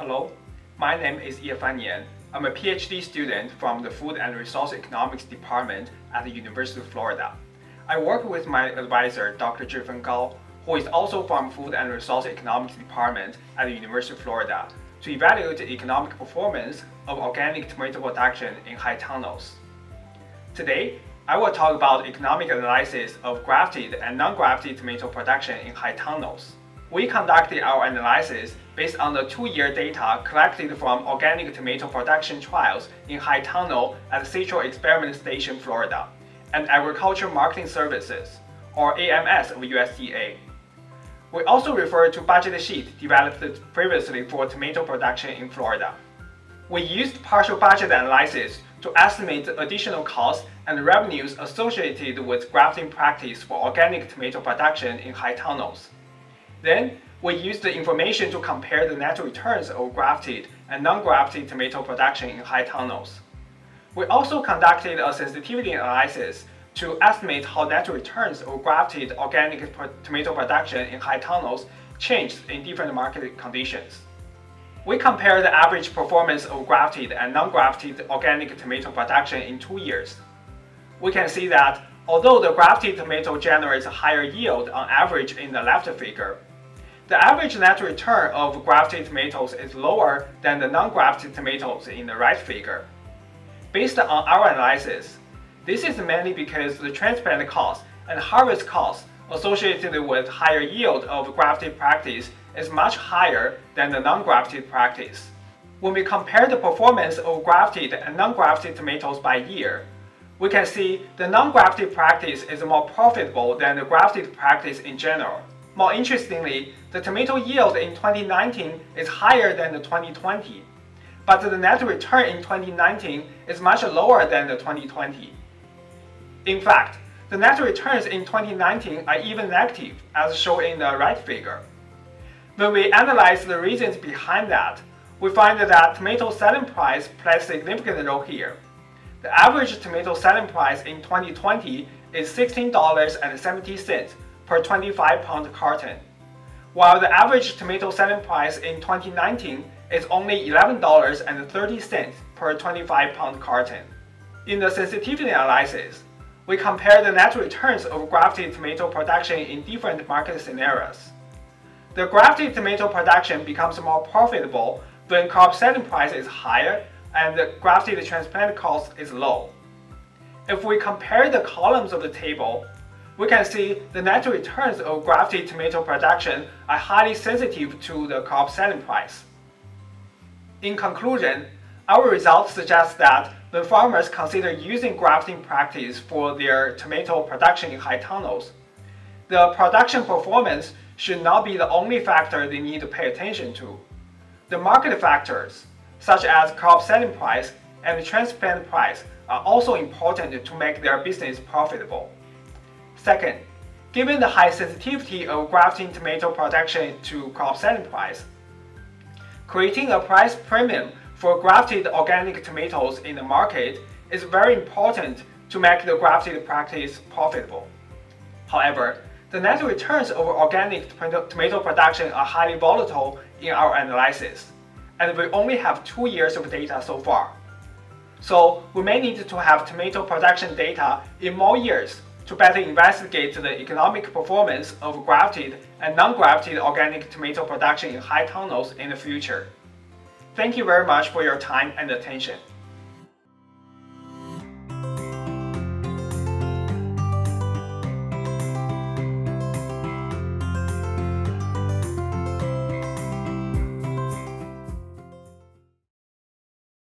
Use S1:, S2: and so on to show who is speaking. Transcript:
S1: Hello, my name is Yefan Nian. I'm a Ph.D. student from the Food and Resource Economics Department at the University of Florida. I work with my advisor, Dr. Zhifeng Gao, who is also from Food and Resource Economics Department at the University of Florida, to evaluate the economic performance of organic tomato production in high tunnels. Today, I will talk about economic analysis of grafted and non-grafted tomato production in high tunnels. We conducted our analysis based on the 2-year data collected from organic tomato production trials in high tunnel at Central Experiment Station, Florida, and Agriculture Marketing Services, or AMS of USDA. We also refer to budget sheet developed previously for tomato production in Florida. We used partial budget analysis to estimate the additional costs and revenues associated with grafting practice for organic tomato production in high tunnels. Then, we used the information to compare the net returns of grafted and non-grafted tomato production in high tunnels. We also conducted a sensitivity analysis to estimate how net returns of grafted organic tomato production in high tunnels changed in different market conditions. We compared the average performance of grafted and non-grafted organic tomato production in 2 years. We can see that although the grafted tomato generates a higher yield on average in the left figure, the average net return of grafted tomatoes is lower than the non-grafted tomatoes in the right figure. Based on our analysis, this is mainly because the transplant cost and harvest cost associated with higher yield of grafted practice is much higher than the non-grafted practice. When we compare the performance of grafted and non-grafted tomatoes by year, we can see the non-grafted practice is more profitable than the grafted practice in general. More interestingly, the tomato yield in 2019 is higher than the 2020, but the net return in 2019 is much lower than the 2020. In fact, the net returns in 2019 are even negative, as shown in the right figure. When we analyze the reasons behind that, we find that tomato selling price plays a significant role here. The average tomato selling price in 2020 is $16.70 per 25-pound carton, while the average tomato selling price in 2019 is only $11.30 per 25-pound carton. In the sensitivity analysis, we compare the net returns of grafted tomato production in different market scenarios. The grafted tomato production becomes more profitable when crop selling price is higher and the grafted transplant cost is low. If we compare the columns of the table, we can see the net returns of grafted tomato production are highly sensitive to the crop selling price. In conclusion, our results suggest that when farmers consider using grafting practice for their tomato production in high tunnels, the production performance should not be the only factor they need to pay attention to. The market factors, such as crop selling price and transplant price, are also important to make their business profitable. Second, given the high sensitivity of grafting tomato production to crop selling price, creating a price premium for grafted organic tomatoes in the market is very important to make the grafted practice profitable. However, the net returns of organic tomato production are highly volatile in our analysis, and we only have 2 years of data so far. So we may need to have tomato production data in more years to better investigate the economic performance of grafted and non-grafted organic tomato production in high tunnels in the future. Thank you very much for your time and attention.